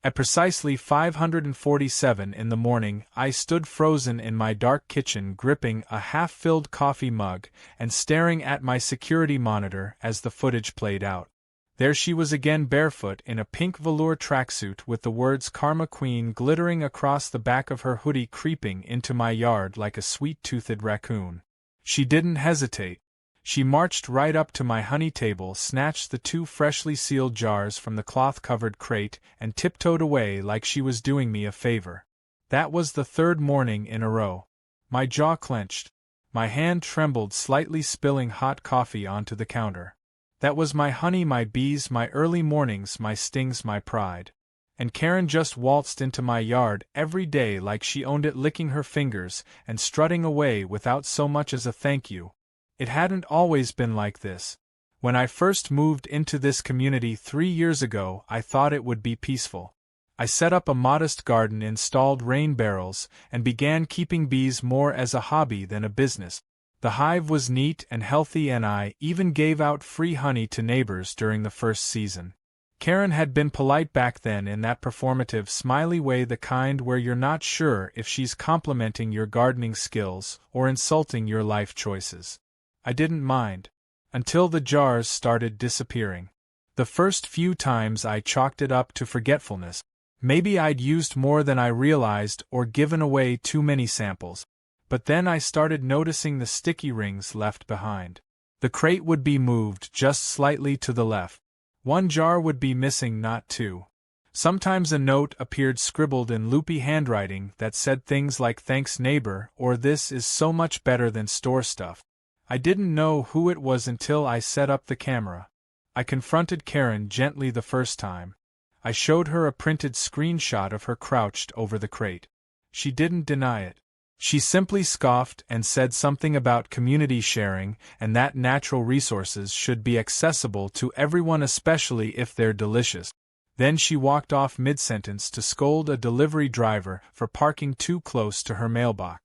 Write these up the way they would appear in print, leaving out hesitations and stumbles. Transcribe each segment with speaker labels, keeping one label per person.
Speaker 1: At precisely 547 in the morning, I stood frozen in my dark kitchen, gripping a half-filled coffee mug and staring at my security monitor as the footage played out. There she was again, barefoot in a pink velour tracksuit with the words Karma Queen glittering across the back of her hoodie, creeping into my yard like a sweet-toothed raccoon. She didn't hesitate. She marched right up to my honey table, snatched the 2 freshly sealed jars from the cloth-covered crate, and tiptoed away like she was doing me a favor. That was the 3rd morning in a row. My jaw clenched. My hand trembled slightly, spilling hot coffee onto the counter. That was my honey, my bees, my early mornings, my stings, my pride. And Karen just waltzed into my yard every day like she owned it, licking her fingers and strutting away without so much as a thank you. It hadn't always been like this. When I first moved into this community 3 years ago, I thought it would be peaceful. I set up a modest garden, installed rain barrels, and began keeping bees more as a hobby than a business. The hive was neat and healthy, and I even gave out free honey to neighbors during the first season. Karen had been polite back then, in that performative, smiley way, the kind where you're not sure if she's complimenting your gardening skills or insulting your life choices. I didn't mind. Until the jars started disappearing. The first few times I chalked it up to forgetfulness. Maybe I'd used more than I realized or given away too many samples. But then I started noticing the sticky rings left behind. The crate would be moved just slightly to the left. 1 jar would be missing, not 2. Sometimes a note appeared scribbled in loopy handwriting that said things like "Thanks, neighbor," or "This is so much better than store stuff." I didn't know who it was until I set up the camera. I confronted Karen gently the first time. I showed her a printed screenshot of her crouched over the crate. She didn't deny it. She simply scoffed and said something about community sharing and that natural resources should be accessible to everyone, especially if they're delicious. Then she walked off mid-sentence to scold a delivery driver for parking too close to her mailbox.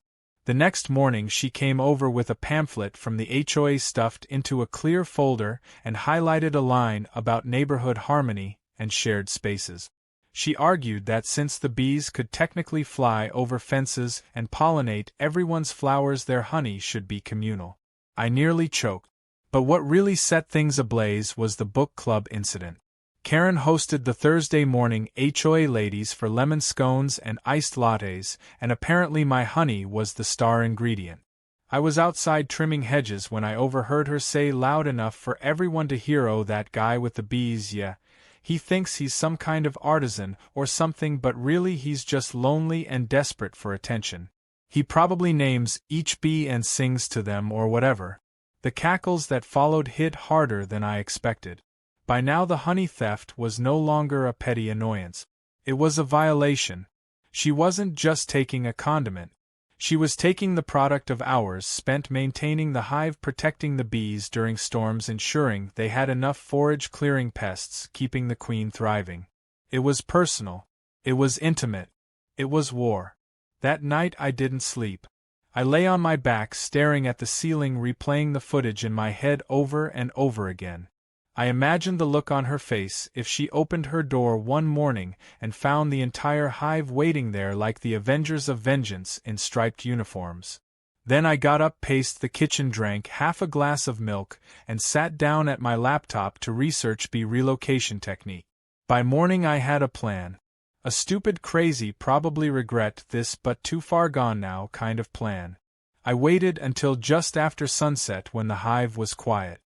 Speaker 1: The next morning she came over with a pamphlet from the HOA stuffed into a clear folder and highlighted a line about neighborhood harmony and shared spaces. She argued that since the bees could technically fly over fences and pollinate everyone's flowers, their honey should be communal. I nearly choked. But what really set things ablaze was the book club incident. Karen hosted the Thursday morning HOA ladies for lemon scones and iced lattes, and apparently my honey was the star ingredient. I was outside trimming hedges when I overheard her say loud enough for everyone to hear, "Oh, that guy with the bees, yeah. He thinks he's some kind of artisan or something, but really he's just lonely and desperate for attention. He probably names each bee and sings to them or whatever." The cackles that followed hit harder than I expected. By now the honey theft was no longer a petty annoyance. It was a violation. She wasn't just taking a condiment. She was taking the product of hours spent maintaining the hive, protecting the bees during storms, ensuring they had enough forage, clearing pests, keeping the queen thriving. It was personal. It was intimate. It was war. That night I didn't sleep. I lay on my back staring at the ceiling, replaying the footage in my head over and over again. I imagined the look on her face if she opened her door one morning and found the entire hive waiting there like the Avengers of Vengeance in striped uniforms. Then I got up, paced the kitchen, drank half a glass of milk, and sat down at my laptop to research bee relocation technique. By morning I had a plan. A stupid, crazy, probably regret this but too far gone now kind of plan. I waited until just after sunset when the hive was quiet.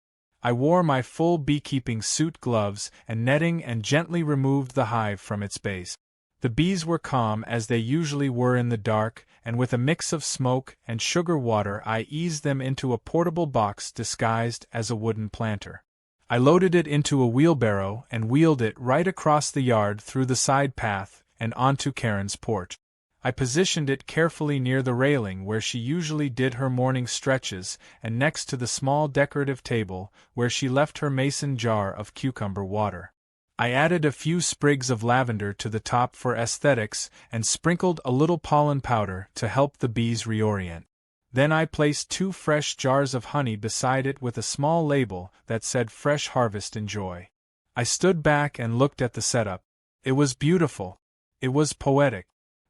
Speaker 1: I wore my full beekeeping suit, gloves, and netting and gently removed the hive from its base. The bees were calm as they usually were in the dark, and with a mix of smoke and sugar water I eased them into a portable box disguised as a wooden planter. I loaded it into a wheelbarrow and wheeled it right across the yard through the side path and onto Karen's porch. I positioned it carefully near the railing where she usually did her morning stretches and next to the small decorative table where she left her mason jar of cucumber water. I added a few sprigs of lavender to the top for aesthetics and sprinkled a little pollen powder to help the bees reorient. Then I placed 2 fresh jars of honey beside it with a small label that said "Fresh Harvest Enjoy." I stood back and looked at the setup. It was beautiful. It was poetic.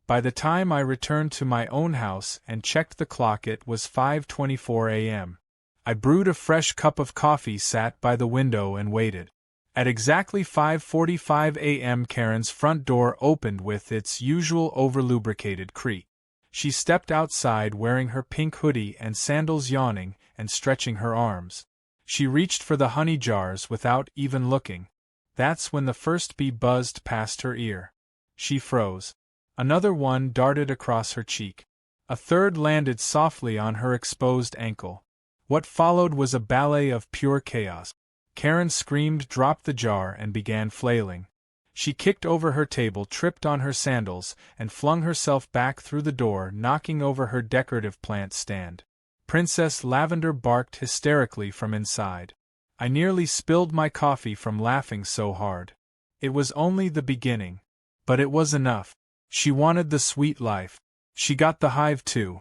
Speaker 1: By the time I returned to my own house and checked the clock, it was 5:24 a.m. I brewed a fresh cup of coffee, sat by the window and waited. At exactly 5:45 a.m. Karen's front door opened with its usual over-lubricated creak. She stepped outside wearing her pink hoodie and sandals, yawning and stretching her arms. She reached for the honey jars without even looking. That's when the first bee buzzed past her ear. She froze. Another one darted across her cheek. A third landed softly on her exposed ankle. What followed was a ballet of pure chaos. Karen screamed, dropped the jar, and began flailing. She kicked over her table, tripped on her sandals, and flung herself back through the door, knocking over her decorative plant stand. Princess Lavender barked hysterically from inside. I nearly spilled my coffee from laughing so hard. It was only the beginning. But it was enough. She wanted the sweet life. She got the hive too.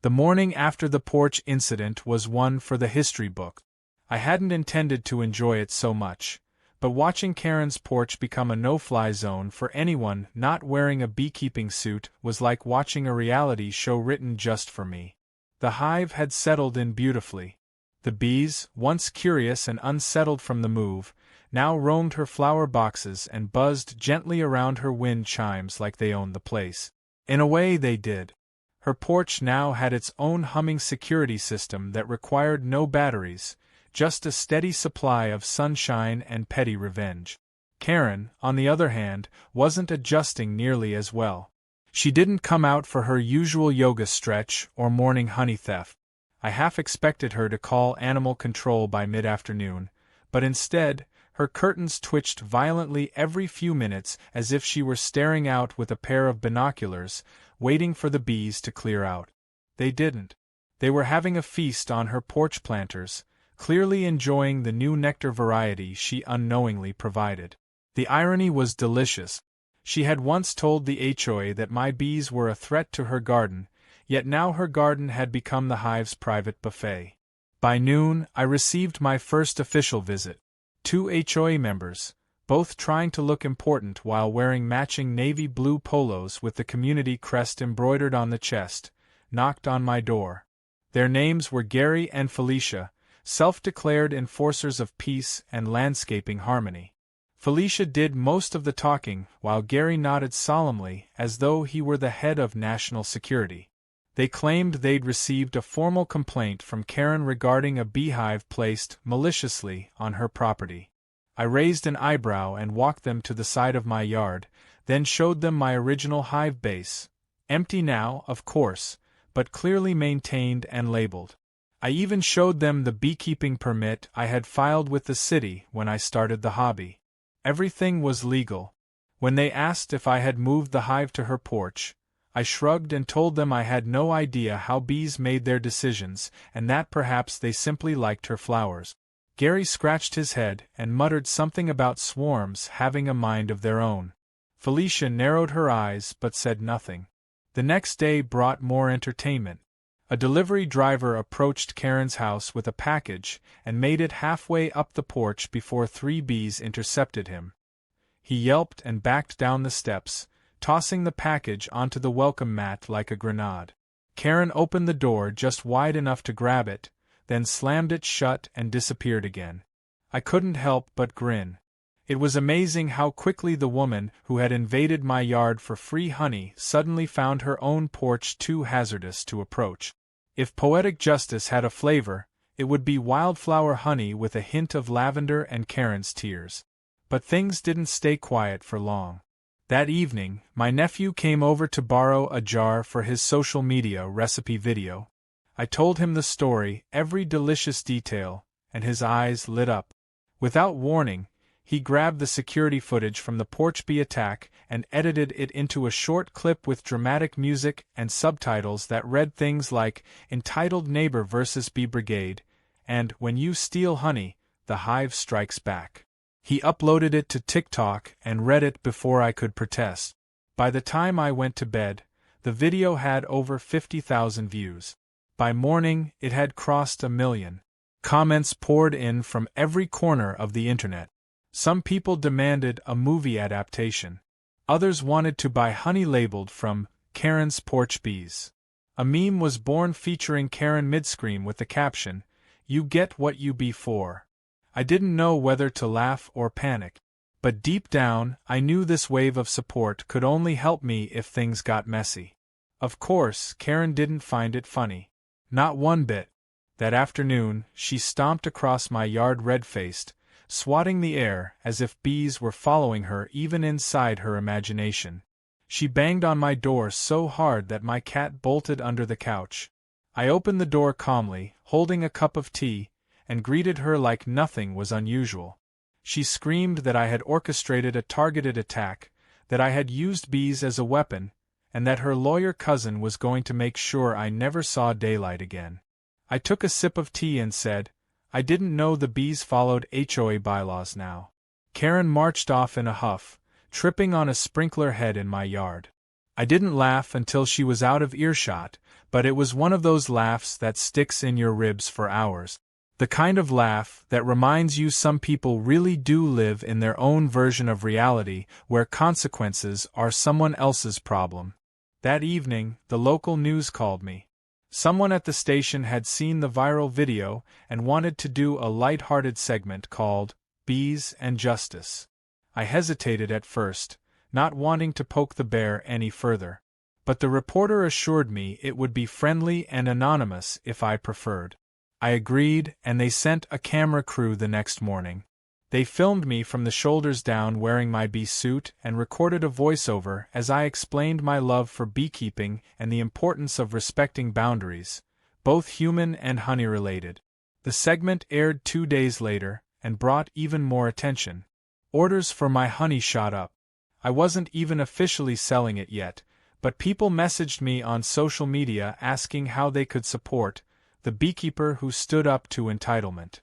Speaker 1: The morning after the porch incident was one for the history book. I hadn't intended to enjoy it so much, but watching Karen's porch become a no-fly zone for anyone not wearing a beekeeping suit was like watching a reality show written just for me. The hive had settled in beautifully. The bees, once curious and unsettled from the move, now roamed her flower boxes and buzzed gently around her wind chimes like they owned the place. In a way, they did. Her porch now had its own humming security system that required no batteries, just a steady supply of sunshine and petty revenge. Karen, on the other hand, wasn't adjusting nearly as well. She didn't come out for her usual yoga stretch or morning honey theft. I half expected her to call animal control by mid-afternoon, but instead, her curtains twitched violently every few minutes as if she were staring out with a pair of binoculars, waiting for the bees to clear out. They didn't. They were having a feast on her porch planters, clearly enjoying the new nectar variety she unknowingly provided. The irony was delicious. She had once told the HOA that my bees were a threat to her garden, yet now her garden had become the hive's private buffet. By noon, I received my first official visit. 2 HOA members, both trying to look important while wearing matching navy blue polos with the community crest embroidered on the chest, knocked on my door. Their names were Gary and Felicia, self-declared enforcers of peace and landscaping harmony. Felicia did most of the talking, while Gary nodded solemnly as though he were the head of national security. They claimed they'd received a formal complaint from Karen regarding a beehive placed maliciously on her property. I raised an eyebrow and walked them to the side of my yard, then showed them my original hive base. Empty now, of course, but clearly maintained and labeled. I even showed them the beekeeping permit I had filed with the city when I started the hobby. Everything was legal. When they asked if I had moved the hive to her porch, I shrugged and told them I had no idea how bees made their decisions and that perhaps they simply liked her flowers. Gary scratched his head and muttered something about swarms having a mind of their own. Felicia narrowed her eyes but said nothing. The next day brought more entertainment. A delivery driver approached Karen's house with a package and made it halfway up the porch before 3 bees intercepted him. He yelped and backed down the steps, tossing the package onto the welcome mat like a grenade. Karen opened the door just wide enough to grab it, then slammed it shut and disappeared again. I couldn't help but grin. It was amazing how quickly the woman who had invaded my yard for free honey suddenly found her own porch too hazardous to approach. If poetic justice had a flavor, it would be wildflower honey with a hint of lavender and Karen's tears. But things didn't stay quiet for long. That evening, my nephew came over to borrow a jar for his social media recipe video. I told him the story, every delicious detail, and his eyes lit up. Without warning, he grabbed the security footage from the porch bee attack and edited it into a short clip with dramatic music and subtitles that read things like "Entitled Neighbor vs. Bee Brigade" and "When you steal honey, the hive strikes back." He uploaded it to TikTok and Reddit before I could protest. By the time I went to bed, the video had over 50,000 views. By morning, it had crossed 1 million. Comments poured in from every corner of the internet. Some people demanded a movie adaptation. Others wanted to buy honey labeled from Karen's Porch Bees. A meme was born featuring Karen mid-scream with the caption, "You get what you bee for." I didn't know whether to laugh or panic. But deep down, I knew this wave of support could only help me if things got messy. Of course, Karen didn't find it funny. Not one bit. That afternoon, she stomped across my yard red-faced, swatting the air as if bees were following her even inside her imagination. She banged on my door so hard that my cat bolted under the couch. I opened the door calmly, holding a cup of tea, and greeted her like nothing was unusual. She screamed that I had orchestrated a targeted attack, that I had used bees as a weapon, and that her lawyer cousin was going to make sure I never saw daylight again. I took a sip of tea and said, I didn't know the bees followed HOA bylaws now. Karen marched off in a huff, tripping on a sprinkler head in my yard. I didn't laugh until she was out of earshot, but it was one of those laughs that sticks in your ribs for hours. The kind of laugh that reminds you some people really do live in their own version of reality where consequences are someone else's problem. That evening, the local news called me. Someone at the station had seen the viral video and wanted to do a light-hearted segment called Bees and Justice. I hesitated at first, not wanting to poke the bear any further. But the reporter assured me it would be friendly and anonymous if I preferred. I agreed, and they sent a camera crew the next morning. They filmed me from the shoulders down wearing my bee suit and recorded a voiceover as I explained my love for beekeeping and the importance of respecting boundaries, both human and honey-related. The segment aired 2 days later and brought even more attention. Orders for my honey shot up. I wasn't even officially selling it yet, but people messaged me on social media asking how they could support the beekeeper who stood up to entitlement.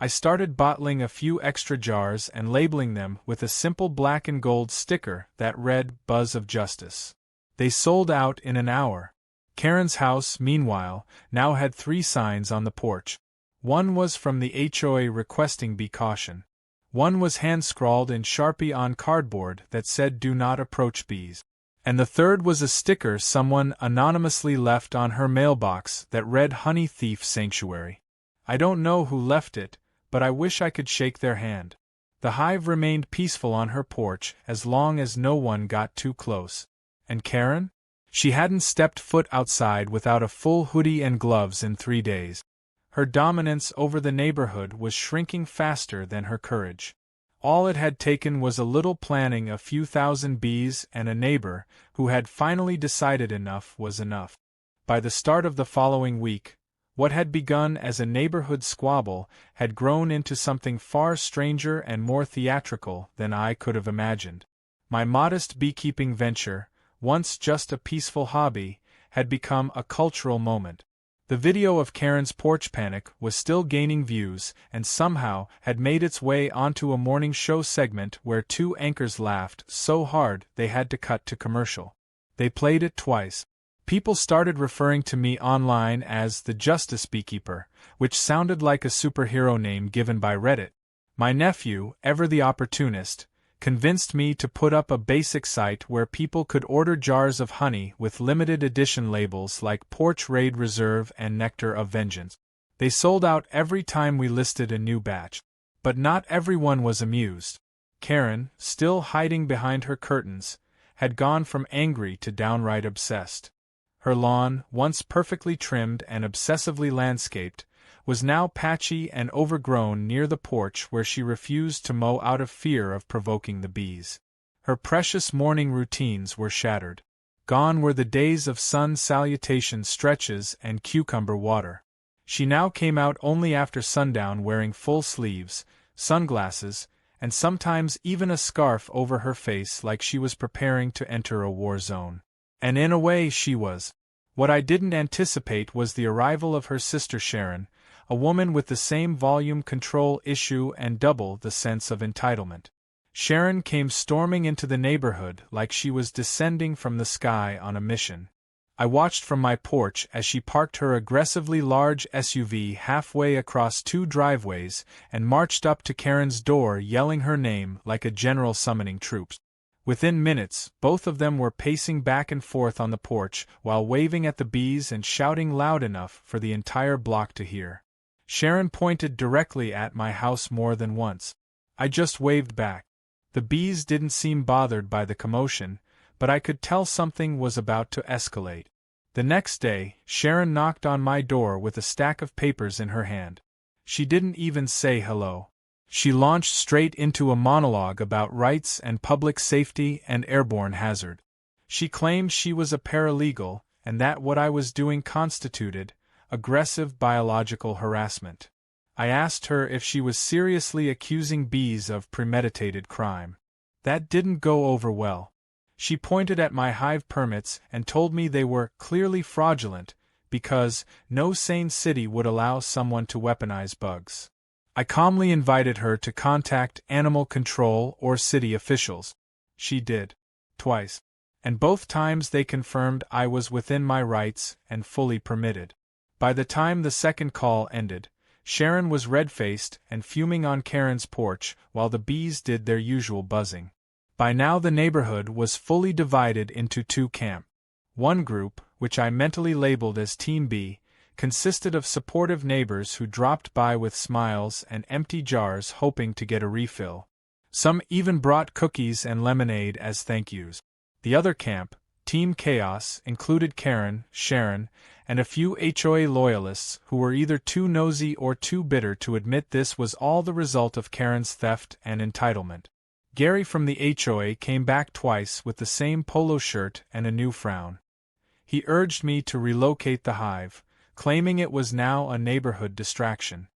Speaker 1: I started bottling a few extra jars and labeling them with a simple black and gold sticker that read Buzz of Justice. They sold out in an hour. Karen's house, meanwhile, now had 3 signs on the porch. One was from the HOA requesting bee caution. One was hand-scrawled in Sharpie on cardboard that said "Do not approach bees." And the third was a sticker someone anonymously left on her mailbox that read Honey Thief Sanctuary. I don't know who left it, but I wish I could shake their hand. The hive remained peaceful on her porch as long as no one got too close. And Karen? She hadn't stepped foot outside without a full hoodie and gloves in 3 days. Her dominance over the neighborhood was shrinking faster than her courage. All it had taken was a little planning, a few thousand bees, and a neighbor who had finally decided enough was enough. By the start of the following week, what had begun as a neighborhood squabble had grown into something far stranger and more theatrical than I could have imagined. My modest beekeeping venture, once just a peaceful hobby, had become a cultural moment. The video of Karen's porch panic was still gaining views and somehow had made its way onto a morning show segment where 2 anchors laughed so hard they had to cut to commercial. They played it twice. People started referring to me online as the Justice Beekeeper, which sounded like a superhero name given by Reddit. My nephew, ever the opportunist, convinced me to put up a basic site where people could order jars of honey with limited edition labels like Porch Raid Reserve and Nectar of Vengeance. They sold out every time we listed a new batch. But not everyone was amused. Karen, still hiding behind her curtains, had gone from angry to downright obsessed. Her lawn, once perfectly trimmed and obsessively landscaped, was now patchy and overgrown near the porch where she refused to mow out of fear of provoking the bees. Her precious morning routines were shattered. Gone were the days of sun salutation stretches and cucumber water. She now came out only after sundown wearing full sleeves, sunglasses, and sometimes even a scarf over her face like she was preparing to enter a war zone. And in a way she was. What I didn't anticipate was the arrival of her sister Sharon, a woman with the same volume control issue and double the sense of entitlement. Sharon came storming into the neighborhood like she was descending from the sky on a mission. I watched from my porch as she parked her aggressively large SUV halfway across 2 driveways and marched up to Karen's door yelling her name like a general summoning troops. Within minutes, both of them were pacing back and forth on the porch while waving at the bees and shouting loud enough for the entire block to hear. Sharon pointed directly at my house more than once. I just waved back. The bees didn't seem bothered by the commotion, but I could tell something was about to escalate. The next day, Sharon knocked on my door with a stack of papers in her hand. She didn't even say hello. She launched straight into a monologue about rights and public safety and airborne hazard. She claimed she was a paralegal and that what I was doing constituted aggressive biological harassment. I asked her if she was seriously accusing bees of premeditated crime. That didn't go over well. She pointed at my hive permits and told me they were clearly fraudulent because no sane city would allow someone to weaponize bugs. I calmly invited her to contact animal control or city officials. She did. Twice. And both times they confirmed I was within my rights and fully permitted. By the time the second call ended, Sharon was red-faced and fuming on Karen's porch while the bees did their usual buzzing. By now the neighborhood was fully divided into two camps. One group, which I mentally labeled as Team B, consisted of supportive neighbors who dropped by with smiles and empty jars hoping to get a refill. Some even brought cookies and lemonade as thank yous. The other camp, Team Chaos, included Karen, Sharon, and a few HOA loyalists who were either too nosy or too bitter to admit this was all the result of Karen's theft and entitlement. Gary from the HOA came back twice with the same polo shirt and a new frown. He urged me to relocate the hive, claiming it was now a neighborhood distraction.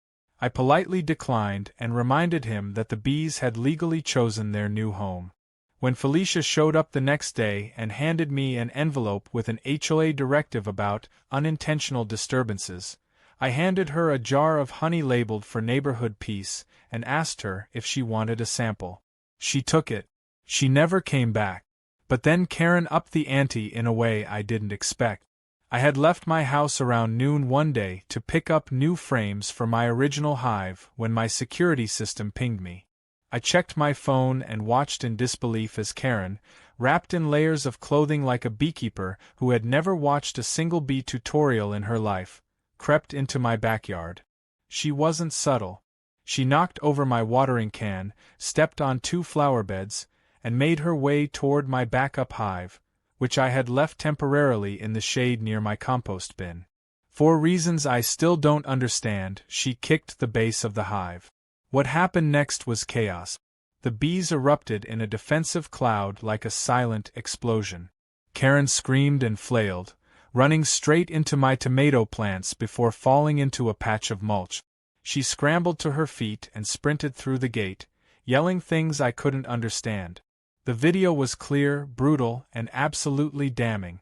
Speaker 1: I politely declined and reminded him that the bees had legally chosen their new home. When Felicia showed up the next day and handed me an envelope with an HOA directive about unintentional disturbances, I handed her a jar of honey labeled for neighborhood peace and asked her if she wanted a sample. She took it. She never came back. But then Karen upped the ante in a way I didn't expect. I had left my house around noon one day to pick up new frames for my original hive when my security system pinged me. I checked my phone and watched in disbelief as Karen, wrapped in layers of clothing like a beekeeper who had never watched a single bee tutorial in her life, crept into my backyard. She wasn't subtle. She knocked over my watering can, stepped on 2 flower beds, and made her way toward my backup hive, which I had left temporarily in the shade near my compost bin. For reasons I still don't understand, she kicked the base of the hive. What happened next was chaos. The bees erupted in a defensive cloud like a silent explosion. Karen screamed and flailed, running straight into my tomato plants before falling into a patch of mulch. She scrambled to her feet and sprinted through the gate, yelling things I couldn't understand. The video was clear, brutal, and absolutely damning.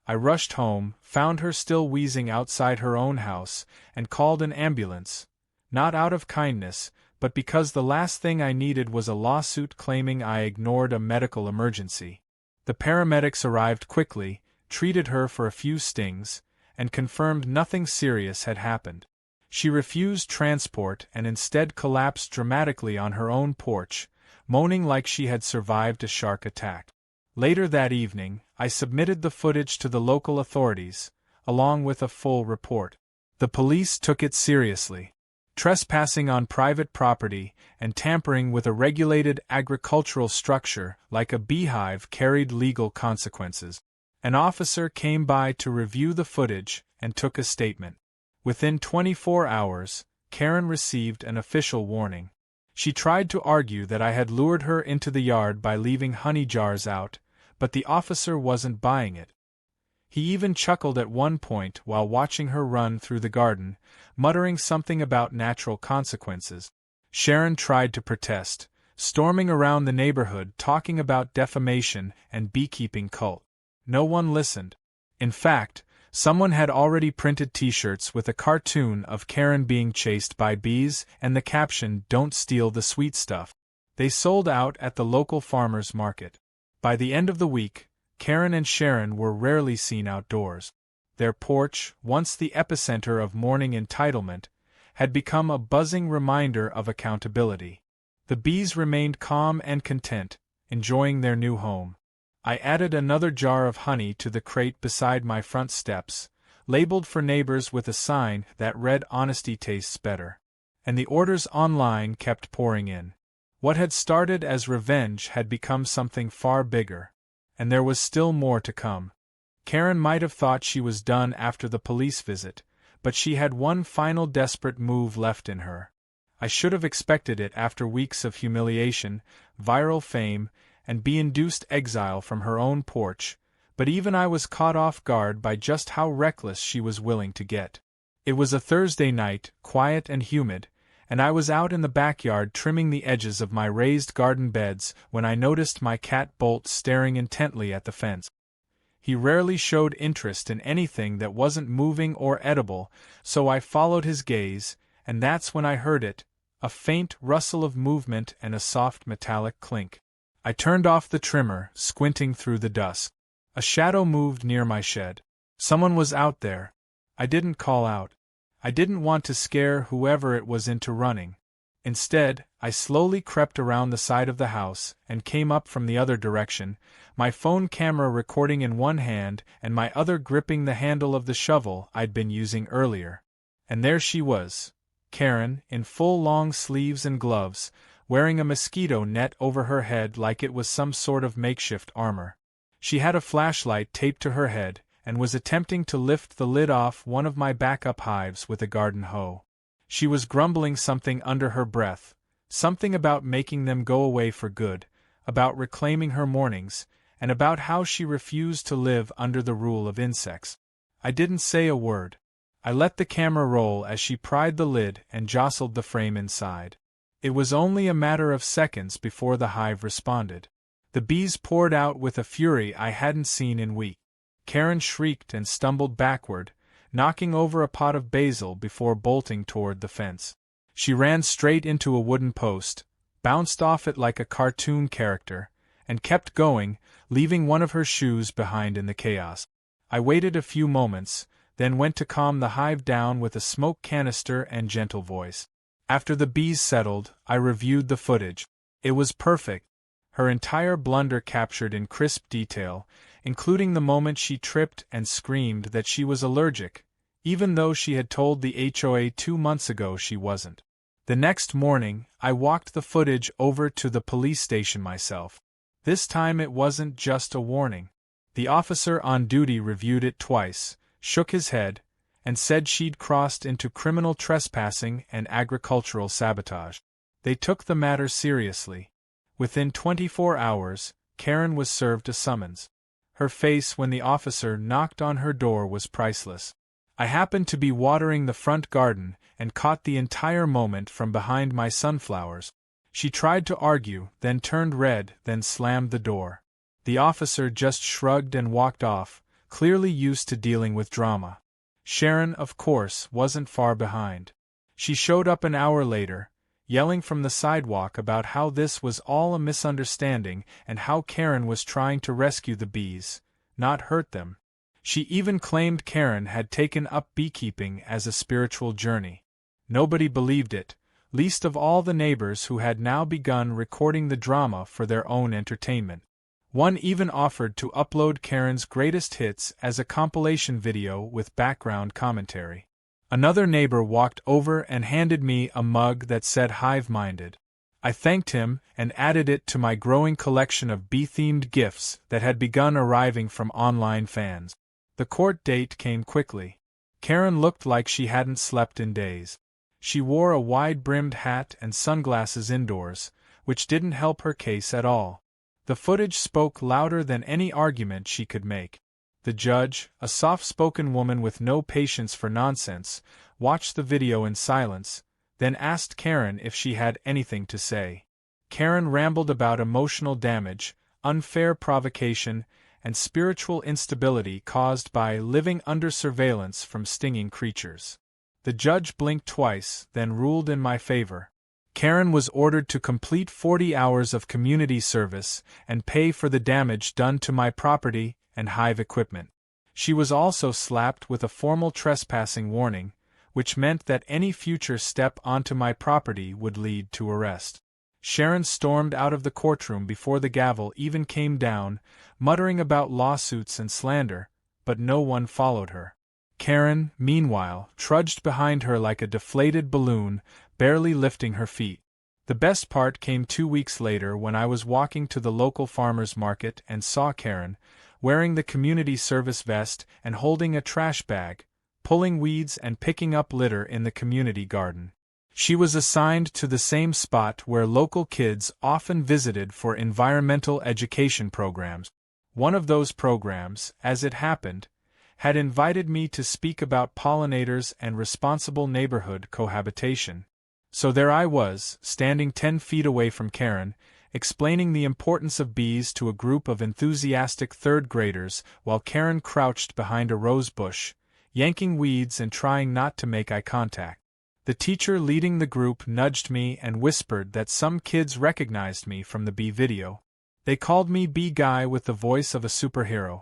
Speaker 1: I rushed home, found her still wheezing outside her own house, and called an ambulance. Not out of kindness, but because the last thing I needed was a lawsuit claiming I ignored a medical emergency. The paramedics arrived quickly, treated her for a few stings, and confirmed nothing serious had happened. She refused transport and instead collapsed dramatically on her own porch, moaning like she had survived a shark attack. Later that evening, I submitted the footage to the local authorities, along with a full report. The police took it seriously. Trespassing on private property and tampering with a regulated agricultural structure like a beehive carried legal consequences. An officer came by to review the footage and took a statement. Within 24 hours, Karen received an official warning. She tried to argue that I had lured her into the yard by leaving honey jars out, but the officer wasn't buying it. He even chuckled at one point while watching her run through the garden, muttering something about natural consequences. Sharon tried to protest, storming around the neighborhood talking about defamation and beekeeping cult. No one listened. In fact, someone had already printed T-shirts with a cartoon of Karen being chased by bees and the caption, "Don't steal the sweet stuff." They sold out at the local farmers market. By the end of the week, Karen and Sharon were rarely seen outdoors. Their porch, once the epicenter of morning entitlement, had become a buzzing reminder of accountability. The bees remained calm and content, enjoying their new home. I added another jar of honey to the crate beside my front steps, labeled for neighbors with a sign that read "Honesty tastes better." And the orders online kept pouring in. What had started as revenge had become something far bigger. And there was still more to come. Karen might have thought she was done after the police visit, but she had one final desperate move left in her. I should have expected it after weeks of humiliation, viral fame, and be-induced exile from her own porch, but even I was caught off guard by just how reckless she was willing to get. It was a Thursday night, quiet and humid, and I was out in the backyard trimming the edges of my raised garden beds when I noticed my cat Bolt staring intently at the fence. He rarely showed interest in anything that wasn't moving or edible, so I followed his gaze, and that's when I heard it, a faint rustle of movement and a soft metallic clink. I turned off the trimmer, squinting through the dusk. A shadow moved near my shed. Someone was out there. I didn't call out. I didn't want to scare whoever it was into running. Instead, I slowly crept around the side of the house and came up from the other direction, my phone camera recording in one hand and my other gripping the handle of the shovel I'd been using earlier. And there she was, Karen, in full long sleeves and gloves, wearing a mosquito net over her head like it was some sort of makeshift armor. She had a flashlight taped to her head, and was attempting to lift the lid off one of my backup hives with a garden hoe. She was grumbling something under her breath, something about making them go away for good, about reclaiming her mornings, and about how she refused to live under the rule of insects. I didn't say a word. I let the camera roll as she pried the lid and jostled the frame inside. It was only a matter of seconds before the hive responded. The bees poured out with a fury I hadn't seen in weeks. Karen shrieked and stumbled backward, knocking over a pot of basil before bolting toward the fence. She ran straight into a wooden post, bounced off it like a cartoon character, and kept going, leaving one of her shoes behind in the chaos. I waited a few moments, then went to calm the hive down with a smoke canister and gentle voice. After the bees settled, I reviewed the footage. It was perfect, her entire blunder captured in crisp detail, including the moment she tripped and screamed that she was allergic, even though she had told the HOA 2 months ago she wasn't. The next morning, I walked the footage over to the police station myself. This time it wasn't just a warning. The officer on duty reviewed it twice, shook his head, and said she'd crossed into criminal trespassing and agricultural sabotage. They took the matter seriously. Within 24 hours, Karen was served a summons. Her face when the officer knocked on her door was priceless. I happened to be watering the front garden and caught the entire moment from behind my sunflowers. She tried to argue, then turned red, then slammed the door. The officer just shrugged and walked off, clearly used to dealing with drama. Sharon, of course, wasn't far behind. She showed up an hour later, yelling from the sidewalk about how this was all a misunderstanding and how Karen was trying to rescue the bees, not hurt them. She even claimed Karen had taken up beekeeping as a spiritual journey. Nobody believed it, least of all the neighbors who had now begun recording the drama for their own entertainment. One even offered to upload Karen's greatest hits as a compilation video with background commentary. Another neighbor walked over and handed me a mug that said hive-minded. I thanked him and added it to my growing collection of bee-themed gifts that had begun arriving from online fans. The court date came quickly. Karen looked like she hadn't slept in days. She wore a wide-brimmed hat and sunglasses indoors, which didn't help her case at all. The footage spoke louder than any argument she could make. The judge, a soft-spoken woman with no patience for nonsense, watched the video in silence, then asked Karen if she had anything to say. Karen rambled about emotional damage, unfair provocation, and spiritual instability caused by living under surveillance from stinging creatures. The judge blinked twice, then ruled in my favor. Karen was ordered to complete 40 hours of community service and pay for the damage done to my property and hive equipment. She was also slapped with a formal trespassing warning, which meant that any future step onto my property would lead to arrest. Sharon stormed out of the courtroom before the gavel even came down, muttering about lawsuits and slander, but no one followed her. Karen, meanwhile, trudged behind her like a deflated balloon, barely lifting her feet. The best part came 2 weeks later when I was walking to the local farmer's market and saw Karen, wearing the community service vest and holding a trash bag, pulling weeds and picking up litter in the community garden. She was assigned to the same spot where local kids often visited for environmental education programs. One of those programs, as it happened, had invited me to speak about pollinators and responsible neighborhood cohabitation. So there I was, standing 10 feet away from Karen, explaining the importance of bees to a group of enthusiastic third graders while Karen crouched behind a rose bush, yanking weeds and trying not to make eye contact. The teacher leading the group nudged me and whispered that some kids recognized me from the bee video. They called me Bee Guy with the voice of a superhero.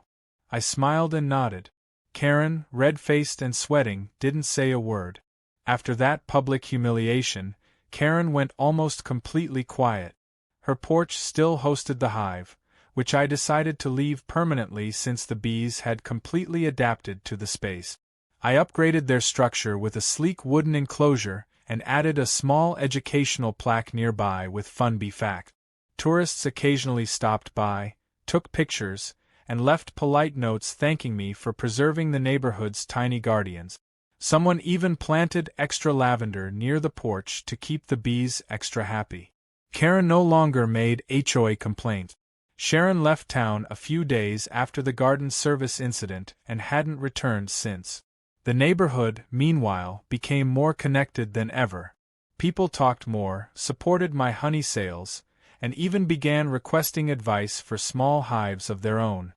Speaker 1: I smiled and nodded. Karen, red-faced and sweating, didn't say a word. After that public humiliation, Karen went almost completely quiet. Her porch still hosted the hive, which I decided to leave permanently since the bees had completely adapted to the space. I upgraded their structure with a sleek wooden enclosure and added a small educational plaque nearby with fun bee facts. Tourists occasionally stopped by, took pictures, and left polite notes thanking me for preserving the neighborhood's tiny guardians. Someone even planted extra lavender near the porch to keep the bees extra happy. Karen no longer made HOA complaints. Sharon left town a few days after the garden service incident and hadn't returned since. The neighborhood, meanwhile, became more connected than ever. People talked more, supported my honey sales, and even began requesting advice for small hives of their own.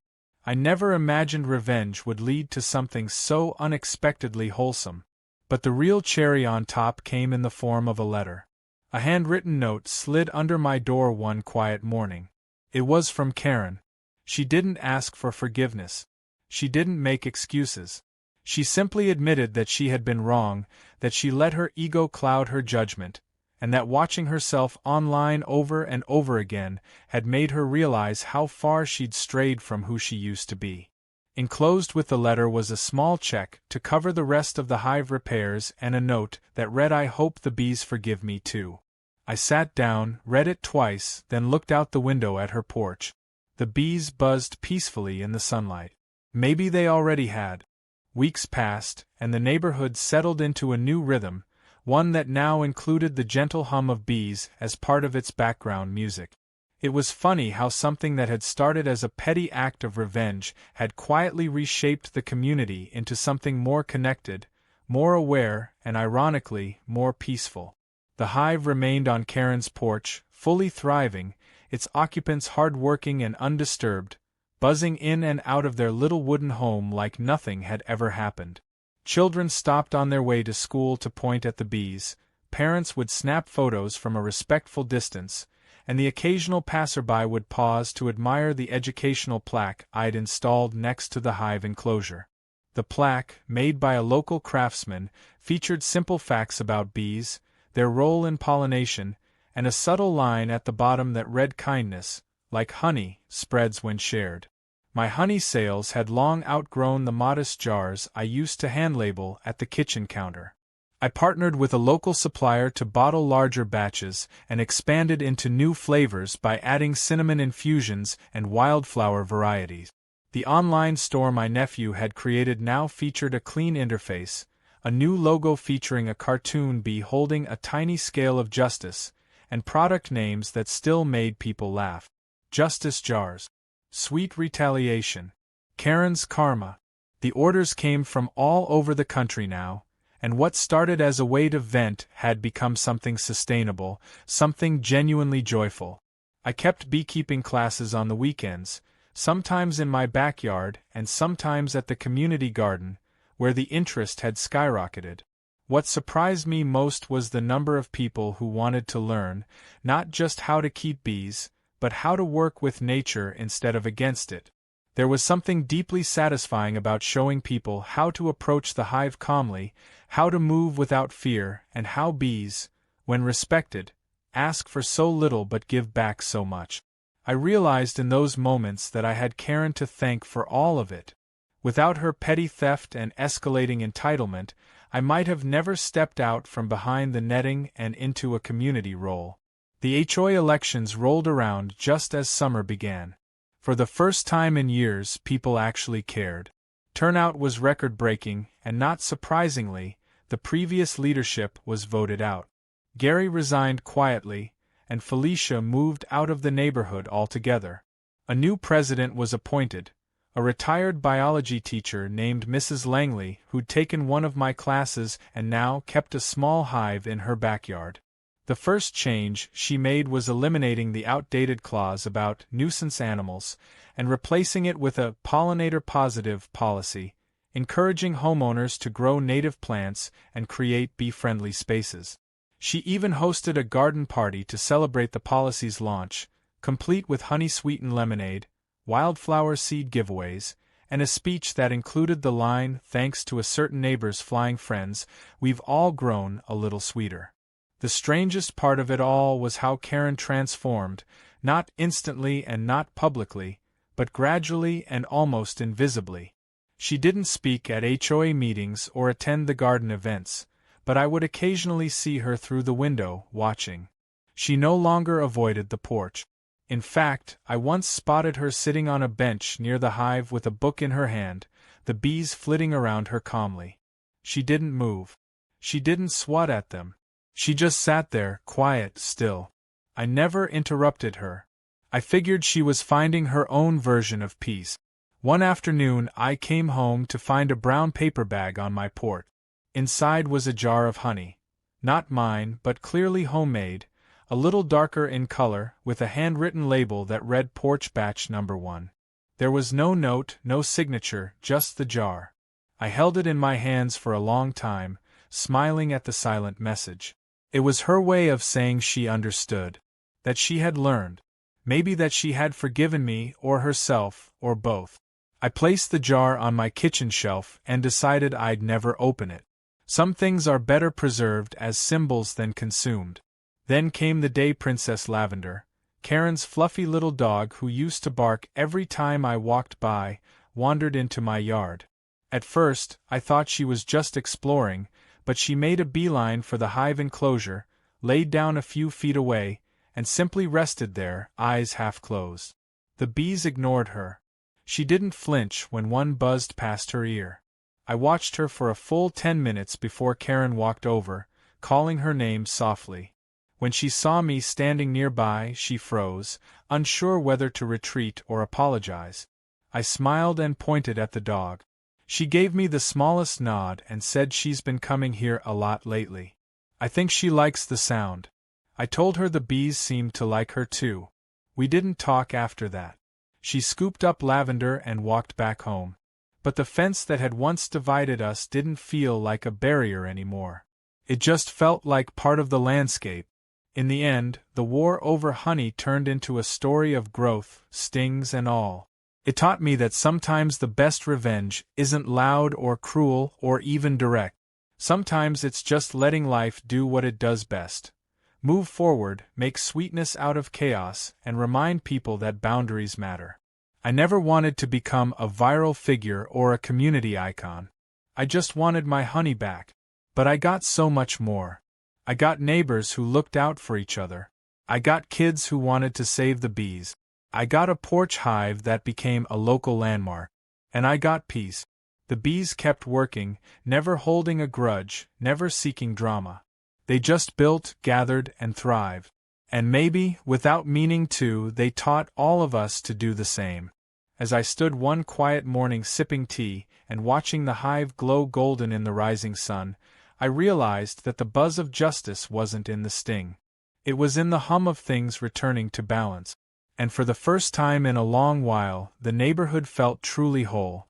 Speaker 1: I never imagined revenge would lead to something so unexpectedly wholesome. But the real cherry on top came in the form of a letter. A handwritten note slid under my door one quiet morning. It was from Karen. She didn't ask for forgiveness. She didn't make excuses. She simply admitted that she had been wrong, that she let her ego cloud her judgment, and that watching herself online over and over again had made her realize how far she'd strayed from who she used to be. Enclosed with the letter was a small check to cover the rest of the hive repairs and a note that read, "I hope the bees forgive me too." I sat down, read it twice, then looked out the window at her porch. The bees buzzed peacefully in the sunlight. Maybe they already had. Weeks passed, and the neighborhood settled into a new rhythm, one that now included the gentle hum of bees as part of its background music. It was funny how something that had started as a petty act of revenge had quietly reshaped the community into something more connected, more aware, and ironically, more peaceful. The hive remained on Karen's porch, fully thriving, its occupants hard-working and undisturbed, buzzing in and out of their little wooden home like nothing had ever happened. Children stopped on their way to school to point at the bees, parents would snap photos from a respectful distance, and the occasional passerby would pause to admire the educational plaque I'd installed next to the hive enclosure. The plaque, made by a local craftsman, featured simple facts about bees, their role in pollination, and a subtle line at the bottom that read, "Kindness, like honey, spreads when shared." My honey sales had long outgrown the modest jars I used to hand-label at the kitchen counter. I partnered with a local supplier to bottle larger batches and expanded into new flavors by adding cinnamon infusions and wildflower varieties. The online store my nephew had created now featured a clean interface, a new logo featuring a cartoon bee holding a tiny scale of justice, and product names that still made people laugh. Justice Jars. Sweet Retaliation. Karen's Karma. The orders came from all over the country now, and what started as a way to vent had become something sustainable, something genuinely joyful. I kept beekeeping classes on the weekends, sometimes in my backyard and sometimes at the community garden, where the interest had skyrocketed. What surprised me most was the number of people who wanted to learn, not just how to keep bees, but how to work with nature instead of against it. There was something deeply satisfying about showing people how to approach the hive calmly, how to move without fear, and how bees, when respected, ask for so little but give back so much. I realized in those moments that I had Karen to thank for all of it. Without her petty theft and escalating entitlement, I might have never stepped out from behind the netting and into a community role. The HOA elections rolled around just as summer began. For the first time in years, people actually cared. Turnout was record-breaking, and not surprisingly, the previous leadership was voted out. Gary resigned quietly, and Felicia moved out of the neighborhood altogether. A new president was appointed, a retired biology teacher named Mrs. Langley who'd taken one of my classes and now kept a small hive in her backyard. The first change she made was eliminating the outdated clause about nuisance animals and replacing it with a pollinator-positive policy, encouraging homeowners to grow native plants and create bee-friendly spaces. She even hosted a garden party to celebrate the policy's launch, complete with honey-sweetened lemonade, wildflower seed giveaways, and a speech that included the line, "Thanks to a certain neighbor's flying friends, we've all grown a little sweeter." The strangest part of it all was how Karen transformed, not instantly and not publicly, but gradually and almost invisibly. She didn't speak at HOA meetings or attend the garden events, but I would occasionally see her through the window, watching. She no longer avoided the porch. In fact, I once spotted her sitting on a bench near the hive with a book in her hand, the bees flitting around her calmly. She didn't move. She didn't swat at them. She just sat there, quiet, still. I never interrupted her. I figured she was finding her own version of peace. One afternoon I came home to find a brown paper bag on my porch. Inside was a jar of honey. Not mine, but clearly homemade, a little darker in color, with a handwritten label that read Porch Batch No. 1. There was no note, no signature, just the jar. I held it in my hands for a long time, smiling at the silent message. It was her way of saying she understood. That she had learned. Maybe that she had forgiven me, or herself, or both. I placed the jar on my kitchen shelf and decided I'd never open it. Some things are better preserved as symbols than consumed. Then came the day Princess Lavender, Karen's fluffy little dog who used to bark every time I walked by, wandered into my yard. At first, I thought she was just exploring, but she made a beeline for the hive enclosure, laid down a few feet away, and simply rested there, eyes half closed. The bees ignored her. She didn't flinch when one buzzed past her ear. I watched her for a full 10 minutes before Karen walked over, calling her name softly. When she saw me standing nearby, she froze, unsure whether to retreat or apologize. I smiled and pointed at the dog. She gave me the smallest nod and said she's been coming here a lot lately. I think she likes the sound. I told her the bees seemed to like her too. We didn't talk after that. She scooped up Lavender and walked back home. But the fence that had once divided us didn't feel like a barrier anymore. It just felt like part of the landscape. In the end, the war over honey turned into a story of growth, stings and all. It taught me that sometimes the best revenge isn't loud or cruel or even direct. Sometimes it's just letting life do what it does best. Move forward, make sweetness out of chaos, and remind people that boundaries matter. I never wanted to become a viral figure or a community icon. I just wanted my honey back. But I got so much more. I got neighbors who looked out for each other. I got kids who wanted to save the bees. I got a porch hive that became a local landmark. And I got peace. The bees kept working, never holding a grudge, never seeking drama. They just built, gathered, and thrived. And maybe, without meaning to, they taught all of us to do the same. As I stood one quiet morning sipping tea and watching the hive glow golden in the rising sun, I realized that the buzz of justice wasn't in the sting. It was in the hum of things returning to balance. And for the first time in a long while, the neighborhood felt truly whole.